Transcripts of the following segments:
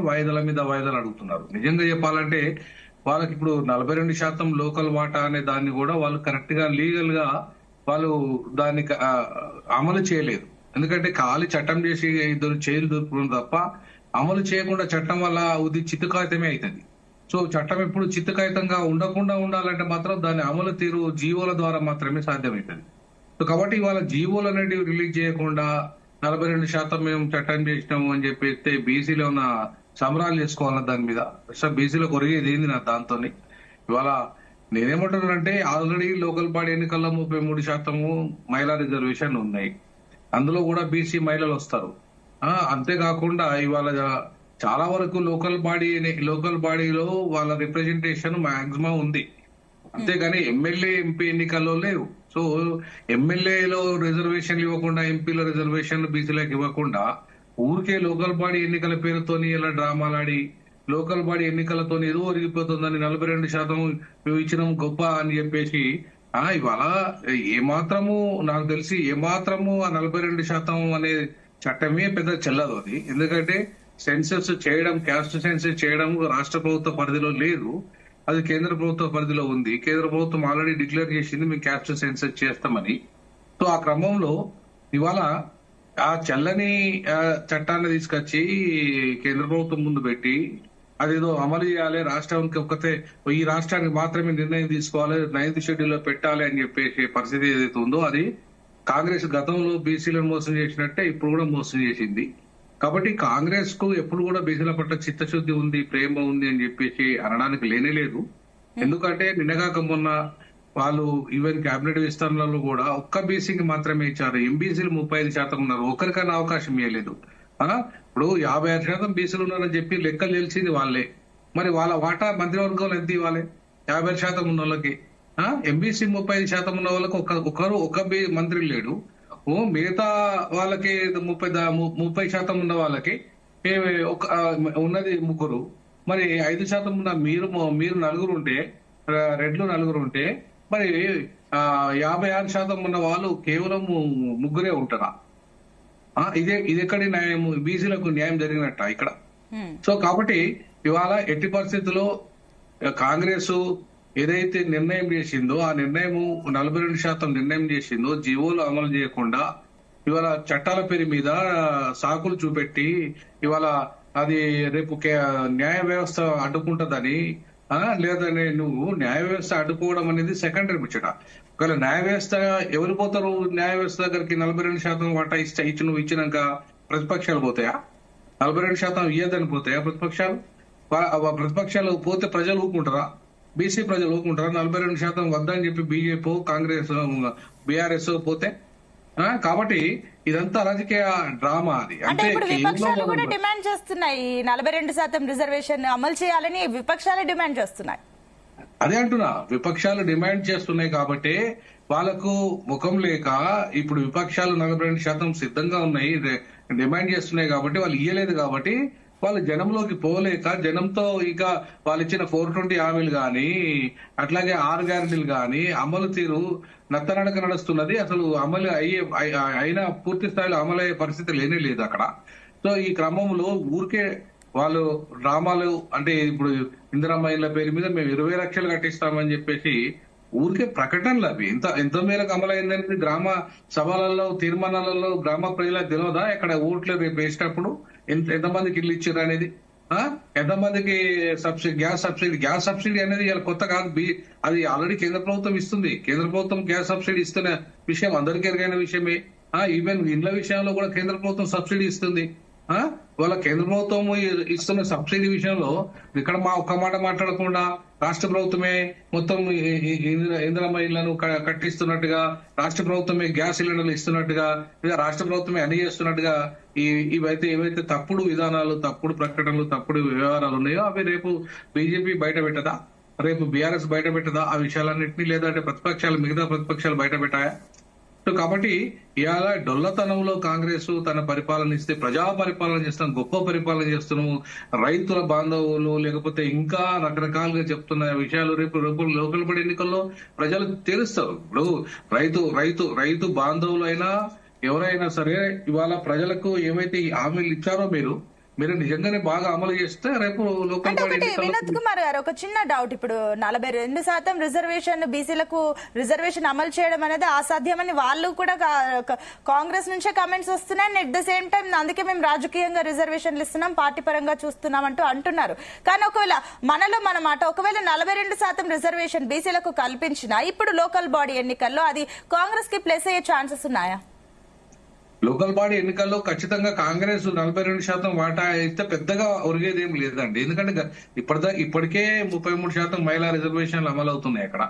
వాయిదాల మీద వాయిదాలు అడుగుతున్నారు. నిజంగా చెప్పాలంటే వాళ్ళకి ఇప్పుడు 42% లోకల్ వాటా అనే దాన్ని కూడా వాళ్ళు కరెక్ట్ గా లీగల్ గా వాళ్ళు దాన్ని అమలు చేయలేదు. ఎందుకంటే ఖాళీ చట్టం చేసి ఇద్దరు చేతులు దొరుకుతుంది తప్ప అమలు చేయకుండా చట్టం వల్ల ఇది చిత్తకాయితమే అవుతుంది. సో చట్టం ఎప్పుడు చిత్తకాయితంగా ఉండకుండా ఉండాలంటే మాత్రం దాని అమలు తీరు జీవోల ద్వారా మాత్రమే సాధ్యమవుతుంది. సో కాబట్టి ఇవాళ జీవోలు అనేటివి రిలీజ్ చేయకుండా 42% మేము చట్టం చేసినాము అని చెప్పేస్తే బీసీలో ఉన్న సంబరాలు చేసుకోవాలన్న దాని మీద. అసలు బీసీలో కొరిగేది ఏంది నా దాంతో. ఇవాళ నేనేమంటున్నానంటే ఆల్రెడీ లోకల్ బాడీ ఎన్నికల్లో 33% మహిళా రిజర్వేషన్ ఉన్నాయి. అందులో కూడా బీసీ మహిళలు వస్తారు. అంతేకాకుండా ఇవాళ చాలా వరకు లోకల్ బాడీలో వాళ్ళ రిప్రజెంటేషన్ మాక్సిమం ఉంది. అంతేగాని ఎమ్మెల్యే ఎంపీ ఎన్నికల్లో లేవు. సో ఎమ్మెల్యేలో రిజర్వేషన్లు ఇవ్వకుండా ఎంపీలో రిజర్వేషన్లు బీసీలకు ఇవ్వకుండా ఊరికే లోకల్ బాడీ ఎన్నికల పేరుతోని ఇలా డ్రామాలాడి లోకల్ బాడీ ఎన్నికలతో ఏదో ఒరిగిపోతుందని 42% మేము ఇచ్చినాం గొప్ప అని చెప్పేసి ఇవాళ ఏమాత్రము నాకు తెలిసి ఏమాత్రము ఆ 42% అనే చట్టమే పెద్ద చెల్లదు అది. ఎందుకంటే సెన్సస్ చేయడం, క్యాస్ట్ సెన్సస్ చేయడం రాష్ట్ర ప్రభుత్వ పరిధిలో లేదు, అది కేంద్ర ప్రభుత్వ పరిధిలో ఉంది. కేంద్ర ప్రభుత్వం ఆల్రెడీ డిక్లేర్ చేసింది మేము క్యాస్ట్ సెన్సస్ చేస్తామని. సో ఆ క్రమంలో ఇవాళ ఆ చల్లని చట్టాన్ని తీసుకొచ్చి కేంద్ర ప్రభుత్వం ముందు పెట్టి అదేదో అమలు చేయాలి, రాష్ట్రానికి ఒక్కతే ఈ రాష్ట్రానికి మాత్రమే నిర్ణయం తీసుకోవాలి, 9th షెడ్యూల్లో పెట్టాలి అని చెప్పేసి పరిస్థితి ఏదైతే ఉందో అది కాంగ్రెస్ గతంలో బీసీలను మోసం చేసినట్టే ఇప్పుడు కూడా మోసం చేసింది. కాబట్టి కాంగ్రెస్ కు ఎప్పుడు కూడా బీసీల పట్ల చిత్తశుద్ధి ఉంది, ప్రేమ ఉంది అని చెప్పేసి అనడానికి లేనే లేదు. ఎందుకంటే నిన్నగాక మొన్న వాళ్ళు ఈవెన్ కేబినెట్ విస్తరణలో కూడా ఒక్క బీసీకి మాత్రమే ఇచ్చారు. ఎంబీసీలు 35% ఉన్నారు, ఒకరికైనా అవకాశం ఇవ్వలేదు. ఇప్పుడు 56% బీసీలు ఉన్నారని చెప్పి లెక్కలు తెలిసింది వాళ్ళే. మరి వాళ్ళ వాటా మంత్రివర్గంలో ఎంత ఇవ్వాలి? 50% ఉన్న వాళ్ళకి. ఎంబీసీ 35% ఉన్న వాళ్ళకి ఒక్క మంత్రి లేడు. మిగతా వాళ్ళకి 30% ఉన్న వాళ్ళకి ఉన్నది ముగ్గురు. మరి 5% ఉన్న మీరు నలుగురు ఉంటే, రెడ్లు నలుగురు ఉంటే మరి 56% ఉన్న వాళ్ళు కేవలం ముగ్గురే ఉంటారా? ఇదెక్కడి న్యాయం? బీసీలకు న్యాయం జరిగినట్ట ఇక్కడ? సో కాబట్టి ఇవాళ ఎట్టి పరిస్థితుల్లో కాంగ్రెస్ ఏదైతే నిర్ణయం చేసిందో ఆ నిర్ణయం 42% నిర్ణయం చేసిందో జీవోలు అమలు చేయకుండా ఇవాళ చట్టాల పేరు మీద సాకులు చూపెట్టి ఇవాళ అది రేపు న్యాయ వ్యవస్థ అడ్డుకుంటుందని లేదని నువ్వు న్యాయ వ్యవస్థ అడ్డుకోవడం అనేది సెకండరీ ముచ్చట. ఒకవేళ న్యాయ వ్యవస్థ ఎవరు పోతారు న్యాయ వ్యవస్థ దగ్గరికి? 42% వాటా ఇచ్చి నువ్వు ఇచ్చినాక ప్రతిపక్షాలు పోతాయా? 42% ఇయ్యదని పోతాయా ప్రతిపక్షాలు? ప్రతిపక్షాలు పోతే ప్రజలు ఊరుకుంటారా? బీసీ ప్రజలు ఊరుకుంటారా? 42% వద్దని చెప్పి బీజేపీ, కాంగ్రెస్, బీఆర్ఎస్ పోతే. కాబట్టి ఇదంతా రాజకీయ డ్రామా. అది అంటే విపక్షాలు కూడా డిమాండ్ చేస్తున్నాయి, 42% రిజర్వేషన్ అమలు చేయాలని విపక్షాలు డిమాండ్ చేస్తున్నాయి. అదే అంటున్నా, విపక్షాలు డిమాండ్ చేస్తున్నాయి కాబట్టి వాళ్ళకు ముఖం లేక ఇప్పుడు విపక్షాలు 42% సిద్ధంగా ఉన్నాయి, డిమాండ్ చేస్తున్నాయి కాబట్టి వాళ్ళు ఇయ్యలేదు కాబట్టి వాళ్ళు జనంలోకి పోలేక జనంతో ఇక వాళ్ళు ఇచ్చిన 420 హామీలు గాని అట్లాగే 6 గ్యారెంటీలు గాని అమలు తీరు నత్తనడక నడుస్తున్నది. అసలు అమలు అయినా పూర్తి స్థాయిలో అమలు అయ్యే పరిస్థితి లేనే లేదు అక్కడ. సో ఈ క్రమంలో ఊరికే వాళ్ళు డ్రామాలు అంటే ఇప్పుడు ఇందిరమ్మ ఇళ్ల పేరు మీద మేము 20 లక్షలు కట్టిస్తామని చెప్పేసి ఊరికే ప్రకటనలు అవి ఎంతో మేరకు అమలైందని గ్రామ సభలలో తీర్మానాలలో గ్రామ ప్రజలకు తెలియదా? ఎక్కడ ఓట్లు రేపు వేసినప్పుడు ఎంతమందికి ఇల్లు ఇచ్చారు అనేది, ఎంతమందికి గ్యాస్ సబ్సిడీ అనేది ఇలా కొత్త కాదు. అది ఆల్రెడీ కేంద్ర ప్రభుత్వం ఇస్తుంది. కేంద్ర ప్రభుత్వం గ్యాస్ సబ్సిడీ ఇస్తున్న విషయం అందరికీ ఎరుగైన విషయమే. ఈవెన్ ఇండ్ల విషయంలో కూడా కేంద్ర ప్రభుత్వం సబ్సిడీ ఇస్తుంది. వాళ్ళ కేంద్ర ప్రభుత్వం ఇస్తున్న సబ్సిడీ విషయంలో ఇక్కడ ఒక్క మాట మాట్లాడకుండా రాష్ట్ర ప్రభుత్వమే మొత్తం ఇందిరమ్మ ఇళ్లను కట్టిస్తున్నట్టుగా, రాష్ట్ర ప్రభుత్వమే గ్యాస్ సిలిండర్లు ఇస్తున్నట్టుగా, లేదా రాష్ట్ర ప్రభుత్వమే అన్ని చేస్తున్నట్టుగా ఏవైతే తప్పుడు విధానాలు, తప్పుడు ప్రకటనలు, తప్పుడు వ్యవహారాలు ఉన్నాయో అవి రేపు బీజేపీ బయట పెట్టదా? రేపు బీఆర్ఎస్ బయట పెట్టదా ఆ విషయాలన్నింటినీ? లేదంటే మిగతా ప్రతిపక్షాలు బయట పెట్టాయా? కాబట్టి ఇవాళ డొల్లతనంలో కాంగ్రెస్ తన పరిపాలన ఇస్తే ప్రజా పరిపాలన చేస్తాం, గొప్ప పరిపాలన చేస్తున్నాము, రైతుల బాంధవులు లేకపోతే ఇంకా రకరకాలుగా చెప్తున్న విషయాలు రేపు లోకల్ బాడీ ఎన్నికల్లో ప్రజలు తెలుస్తారు. ఇప్పుడు రైతు బాంధవులైనా ఎవరైనా సరే ఇవాళ ప్రజలకు ఏవైతే హామీలు ఇచ్చారో మీరు మీరు నిజంగానే బాగా అమలు చేస్తే రేపు లోకల్ అంటే బాడీ ఒకటి ఎన్నికల్లో వినోద్ కుమార్ గారు, ఒక చిన్న డౌట్. ఇప్పుడు 42% రిజర్వేషన్, బీసీలకు రిజర్వేషన్ అమలు చేయడం అనేది అసాధ్యమని వాళ్ళు కూడా కాంగ్రెస్ నుంచే కమెంట్స్ వస్తున్నాయి. And at the same time అందుకే మేము రాజకీయంగా రిజర్వేషన్లు ఇస్తున్నాం, పార్టీ పరంగా చూస్తున్నాం అంటూ అంటున్నారు. కానీ ఒకవేళ మనలో మన మాట, ఒకవేళ 42% రిజర్వేషన్ బీసీలకు కల్పించినా ఇప్పుడు లోకల్ బాడీ ఎన్నికల్లో అది కాంగ్రెస్ కి ప్లస్ అయ్యే ఛాన్సెస్ ఉన్నాయా? లోకల్ బాడీ ఎన్నికల్లో ఖచ్చితంగా కాంగ్రెస్ 42% వాటా అయితే పెద్దగా ఒరిగేది ఏం లేదండి. ఎందుకంటే ఇప్పటికే 33% మహిళా రిజర్వేషన్లు అమలు అవుతున్నాయి అక్కడ.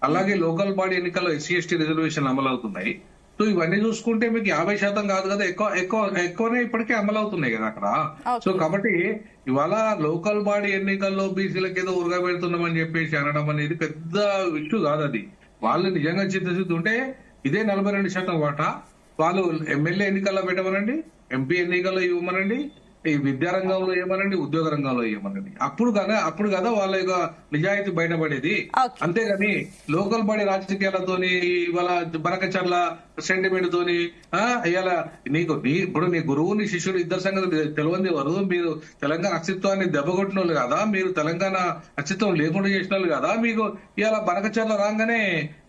అలాగే లోకల్ బాడీ ఎన్నికల్లో ఎస్సీ ఎస్టీ రిజర్వేషన్లు అమలు అవుతున్నాయి. సో ఇవన్నీ చూసుకుంటే మీకు 50% కాదు కదా, ఎక్కువనే ఇప్పటికే అమలు అవుతున్నాయి కదా అక్కడ. సో కాబట్టి ఇవాళ లోకల్ బాడీ ఎన్నికల్లో బీసీలకు ఏదో ఉరగా పెడుతున్నామని చెప్పేసి అనడం అనేది పెద్ద ఇష్యూ కాదు. అది వాళ్ళు నిజంగా చిత్తశుద్ధి ఉంటే ఇదే 42% వాటా వాళ్ళు ఎమ్మెల్యే ఎన్నికల్లో పెట్టమనండి, ఎంపీ ఎన్నికల్లో ఇవ్వమనండి, ఈ విద్యారంగంలో ఇవ్వమనండి, ఉద్యోగ రంగంలో ఇవ్వమనండి. అప్పుడు కదా వాళ్ళ యొక్క నిజాయితీ బయటపడేది. అంతేగాని లోకల్ బాడీ రాజకీయాలతోని ఇవాళ బనకచర్ల సెంటిమెంట్ తోని ఇవాళ ఇప్పుడు నీ గురువు నీ శిష్యుడు ఇద్దరు సంగతి తెలియంది ఎవరు? మీరు తెలంగాణ అస్తిత్వాన్ని దెబ్బకొట్టిన వాళ్ళు కదా, మీరు తెలంగాణ అస్తిత్వం లేకుండా చేసిన వాళ్ళు కదా. మీకు ఇవాళ బనకచర్ల రాగానే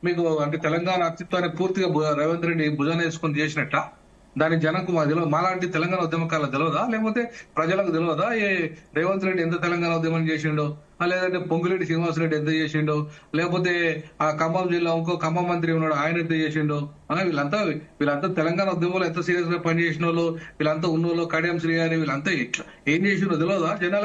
మీకు అంటే తెలంగాణ అస్తిత్వాన్ని పూర్తిగా రేవంత్ రెడ్డి భుజాన్ని వేసుకొని చేసినట్ట. దాని జనంకు మాలాంటి తెలంగాణ ఉద్యమకాలకు తెలియదా? లేకపోతే ప్రజలకు తెలియదా రేవంత్ రెడ్డి ఎంత తెలంగాణ ఉద్యమం చేసిండో, లేదంటే పొంగులేటి శ్రీనివాసరెడ్డి ఎంత చేసిండో, లేకపోతే ఆ ఖమ్మం జిల్లా ఇంకో ఖమ్మం మంత్రి ఉన్నాడు ఆయన ఎంత చేసిండో? వీళ్ళంతా తెలంగాణ ఉద్యమంలో ఎంత సీరియస్ గా పనిచేసిన వాళ్ళు, వీళ్ళంతా ఉన్నోళ్ళు, కడియం శ్రీ అని వీళ్ళంతా ఏం చేసిండో తెలియదా జనాలు?